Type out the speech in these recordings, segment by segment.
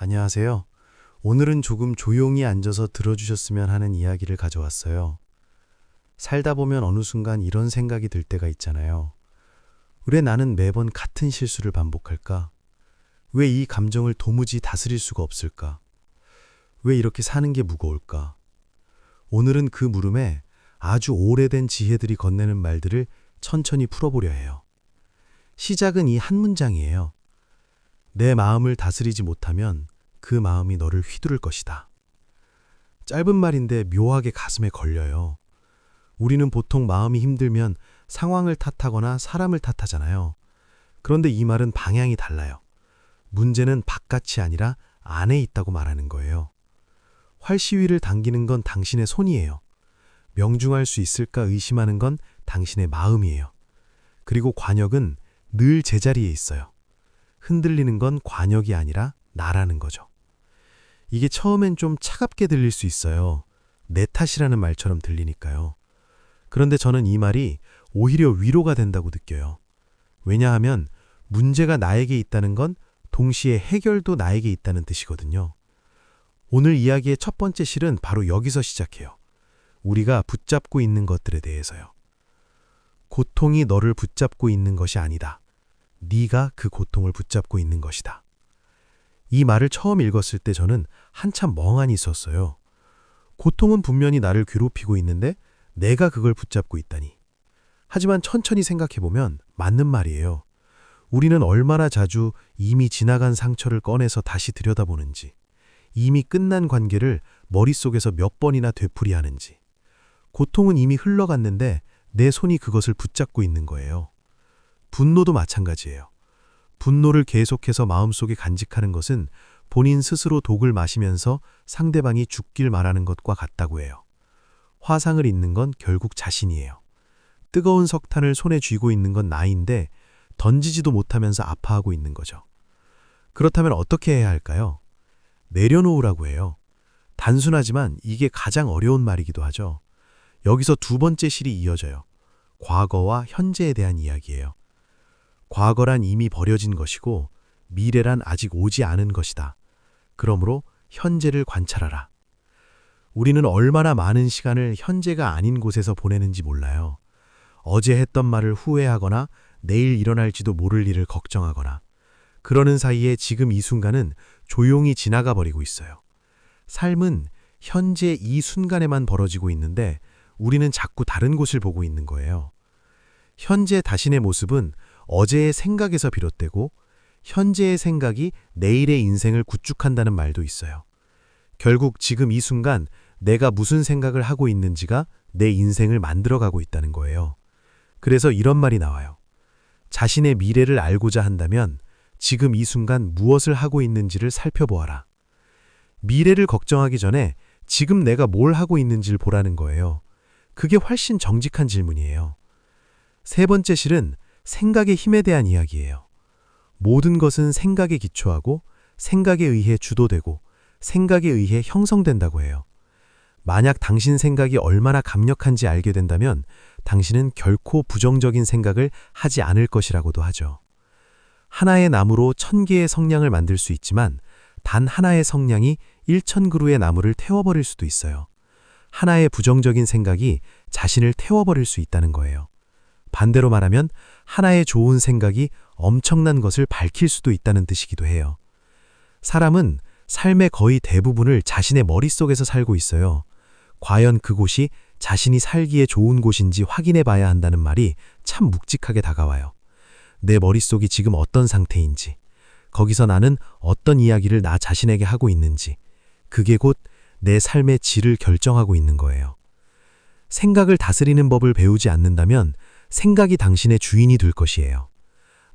안녕하세요. 오늘은 조금 조용히 앉아서 들어주셨으면 하는 이야기를 가져왔어요. 살다 보면 어느 순간 이런 생각이 들 때가 있잖아요. 왜 나는 매번 같은 실수를 반복할까? 왜 이 감정을 도무지 다스릴 수가 없을까? 왜 이렇게 사는 게 무거울까? 오늘은 그 물음에 아주 오래된 지혜들이 건네는 말들을 천천히 풀어보려 해요. 시작은 이 한 문장이에요. 내 마음을 다스리지 못하면 그 마음이 너를 휘두를 것이다. 짧은 말인데 묘하게 가슴에 걸려요. 우리는 보통 마음이 힘들면 상황을 탓하거나 사람을 탓하잖아요. 그런데 이 말은 방향이 달라요. 문제는 바깥이 아니라 안에 있다고 말하는 거예요. 활시위를 당기는 건 당신의 손이에요. 명중할 수 있을까 의심하는 건 당신의 마음이에요. 그리고 관역은 늘 제자리에 있어요. 흔들리는 건 관역이 아니라 나라는 거죠. 이게 처음엔 좀 차갑게 들릴 수 있어요. 내 탓이라는 말처럼 들리니까요. 그런데 저는 이 말이 오히려 위로가 된다고 느껴요. 왜냐하면 문제가 나에게 있다는 건 동시에 해결도 나에게 있다는 뜻이거든요. 오늘 이야기의 첫 번째 실은 바로 여기서 시작해요. 우리가 붙잡고 있는 것들에 대해서요. 고통이 너를 붙잡고 있는 것이 아니다. 네가 그 고통을 붙잡고 있는 것이다. 이 말을 처음 읽었을 때 저는 한참 멍하니 있었어요. 고통은 분명히 나를 괴롭히고 있는데 내가 그걸 붙잡고 있다니. 하지만 천천히 생각해보면 맞는 말이에요. 우리는 얼마나 자주 이미 지나간 상처를 꺼내서 다시 들여다보는지, 이미 끝난 관계를 머릿속에서 몇 번이나 되풀이하는지. 고통은 이미 흘러갔는데 내 손이 그것을 붙잡고 있는 거예요. 분노도 마찬가지예요. 분노를 계속해서 마음속에 간직하는 것은 본인 스스로 독을 마시면서 상대방이 죽길 말하는 것과 같다고 해요. 화상을 입는 건 결국 자신이에요. 뜨거운 석탄을 손에 쥐고 있는 건 나인데 던지지도 못하면서 아파하고 있는 거죠. 그렇다면 어떻게 해야 할까요? 내려놓으라고 해요. 단순하지만 이게 가장 어려운 말이기도 하죠. 여기서 두 번째 실이 이어져요. 과거와 현재에 대한 이야기예요. 과거란 이미 버려진 것이고 미래란 아직 오지 않은 것이다. 그러므로 현재를 관찰하라. 우리는 얼마나 많은 시간을 현재가 아닌 곳에서 보내는지 몰라요. 어제 했던 말을 후회하거나 내일 일어날지도 모를 일을 걱정하거나 그러는 사이에 지금 이 순간은 조용히 지나가 버리고 있어요. 삶은 현재 이 순간에만 벌어지고 있는데 우리는 자꾸 다른 곳을 보고 있는 거예요. 현재 자신의 모습은 어제의 생각에서 비롯되고 현재의 생각이 내일의 인생을 구축한다는 말도 있어요. 결국 지금 이 순간 내가 무슨 생각을 하고 있는지가 내 인생을 만들어가고 있다는 거예요. 그래서 이런 말이 나와요. 자신의 미래를 알고자 한다면 지금 이 순간 무엇을 하고 있는지를 살펴보아라. 미래를 걱정하기 전에 지금 내가 뭘 하고 있는지를 보라는 거예요. 그게 훨씬 정직한 질문이에요. 세 번째 실은 생각의 힘에 대한 이야기예요. 모든 것은 생각에 기초하고 생각에 의해 주도되고 생각에 의해 형성된다고 해요. 만약 당신 생각이 얼마나 강력한지 알게 된다면 당신은 결코 부정적인 생각을 하지 않을 것이라고도 하죠. 하나의 나무로 1000개의 성냥을 만들 수 있지만 단 하나의 성냥이 1000그루의 나무를 태워버릴 수도 있어요. 하나의 부정적인 생각이 자신을 태워버릴 수 있다는 거예요. 반대로 말하면 하나의 좋은 생각이 엄청난 것을 밝힐 수도 있다는 뜻이기도 해요. 사람은 삶의 거의 대부분을 자신의 머릿속에서 살고 있어요. 과연 그곳이 자신이 살기에 좋은 곳인지 확인해 봐야 한다는 말이 참 묵직하게 다가와요. 내 머릿속이 지금 어떤 상태인지, 거기서 나는 어떤 이야기를 나 자신에게 하고 있는지, 그게 곧 내 삶의 질을 결정하고 있는 거예요. 생각을 다스리는 법을 배우지 않는다면 생각이 당신의 주인이 될 것이에요.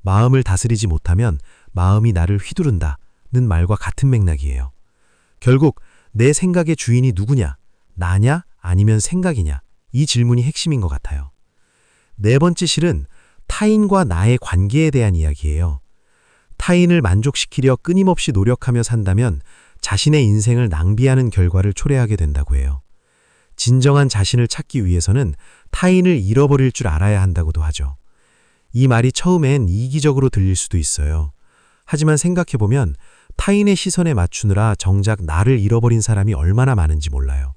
마음을 다스리지 못하면 마음이 나를 휘두른다는 말과 같은 맥락이에요. 결국 내 생각의 주인이 누구냐? 나냐? 아니면 생각이냐? 이 질문이 핵심인 것 같아요. 네 번째 실은 타인과 나의 관계에 대한 이야기예요. 타인을 만족시키려 끊임없이 노력하며 산다면 자신의 인생을 낭비하는 결과를 초래하게 된다고 해요. 진정한 자신을 찾기 위해서는 타인을 잃어버릴 줄 알아야 한다고도 하죠. 이 말이 처음엔 이기적으로 들릴 수도 있어요. 하지만 생각해보면 타인의 시선에 맞추느라 정작 나를 잃어버린 사람이 얼마나 많은지 몰라요.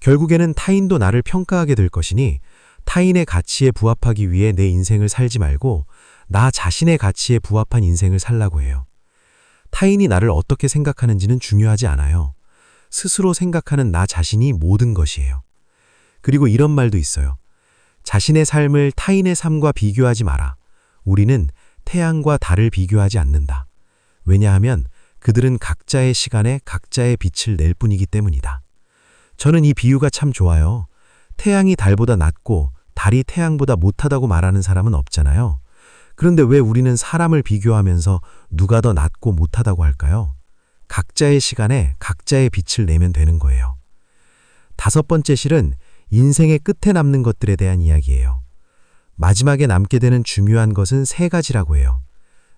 결국에는 타인도 나를 평가하게 될 것이니 타인의 가치에 부합하기 위해 내 인생을 살지 말고 나 자신의 가치에 부합한 인생을 살라고 해요. 타인이 나를 어떻게 생각하는지는 중요하지 않아요. 스스로 생각하는 나 자신이 모든 것이에요. 그리고 이런 말도 있어요. 자신의 삶을 타인의 삶과 비교하지 마라. 우리는 태양과 달을 비교하지 않는다. 왜냐하면 그들은 각자의 시간에 각자의 빛을 낼 뿐이기 때문이다. 저는 이 비유가 참 좋아요. 태양이 달보다 낫고 달이 태양보다 못하다고 말하는 사람은 없잖아요. 그런데 왜 우리는 사람을 비교하면서 누가 더 낫고 못하다고 할까요? 각자의 시간에 각자의 빛을 내면 되는 거예요. 5번째 실은 인생의 끝에 남는 것들에 대한 이야기예요. 마지막에 남게 되는 중요한 것은 3가지라고 해요.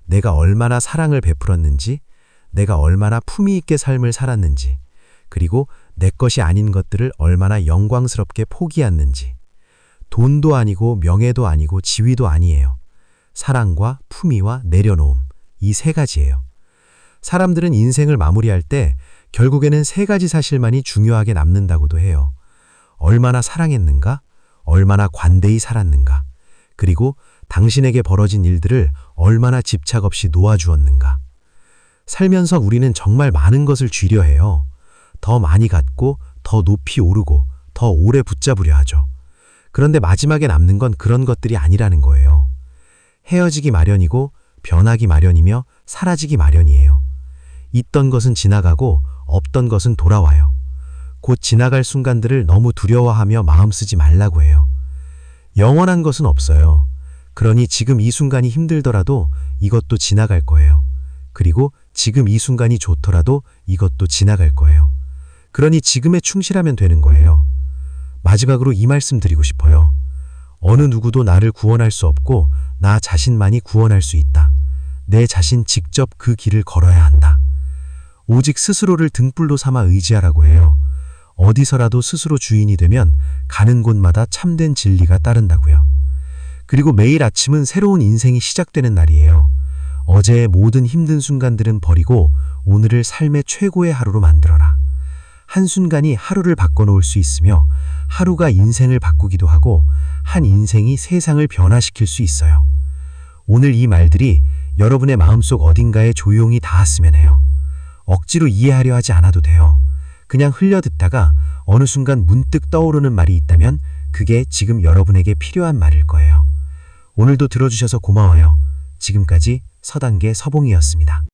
내가 얼마나 사랑을 베풀었는지, 내가 얼마나 품위 있게 삶을 살았는지, 그리고 내 것이 아닌 것들을 얼마나 영광스럽게 포기했는지. 돈도 아니고 명예도 아니고 지위도 아니에요. 사랑과 품위와 내려놓음, 이 3가지예요. 사람들은 인생을 마무리할 때 결국에는 3가지 사실만이 중요하게 남는다고도 해요. 얼마나 사랑했는가, 얼마나 관대히 살았는가, 그리고 당신에게 벌어진 일들을 얼마나 집착 없이 놓아주었는가. 살면서 우리는 정말 많은 것을 쥐려 해요. 더 많이 갖고, 더 높이 오르고, 더 오래 붙잡으려 하죠. 그런데 마지막에 남는 건 그런 것들이 아니라는 거예요. 헤어지기 마련이고, 변하기 마련이며, 사라지기 마련이에요. 있던 것은 지나가고, 없던 것은 돌아와요. 곧 지나갈 순간들을 너무 두려워하며 마음 쓰지 말라고 해요. 영원한 것은 없어요. 그러니 지금 이 순간이 힘들더라도 이것도 지나갈 거예요. 그리고 지금 이 순간이 좋더라도 이것도 지나갈 거예요. 그러니 지금에 충실하면 되는 거예요. 마지막으로 이 말씀 드리고 싶어요. 어느 누구도 나를 구원할 수 없고 나 자신만이 구원할 수 있다. 내 자신 직접 그 길을 걸어야 한다. 오직 스스로를 등불로 삼아 의지하라고 해요. 어디서라도 스스로 주인이 되면 가는 곳마다 참된 진리가 따른다고요. 그리고 매일 아침은 새로운 인생이 시작되는 날이에요. 어제의 모든 힘든 순간들은 버리고 오늘을 삶의 최고의 하루로 만들어라. 한순간이 하루를 바꿔놓을 수 있으며 하루가 인생을 바꾸기도 하고 한 인생이 세상을 변화시킬 수 있어요. 오늘 이 말들이 여러분의 마음속 어딘가에 조용히 닿았으면 해요. 억지로 이해하려 하지 않아도 돼요. 그냥 흘려 듣다가 어느 순간 문득 떠오르는 말이 있다면 그게 지금 여러분에게 필요한 말일 거예요. 오늘도 들어주셔서 고마워요. 지금까지 서단계 서봉이었습니다.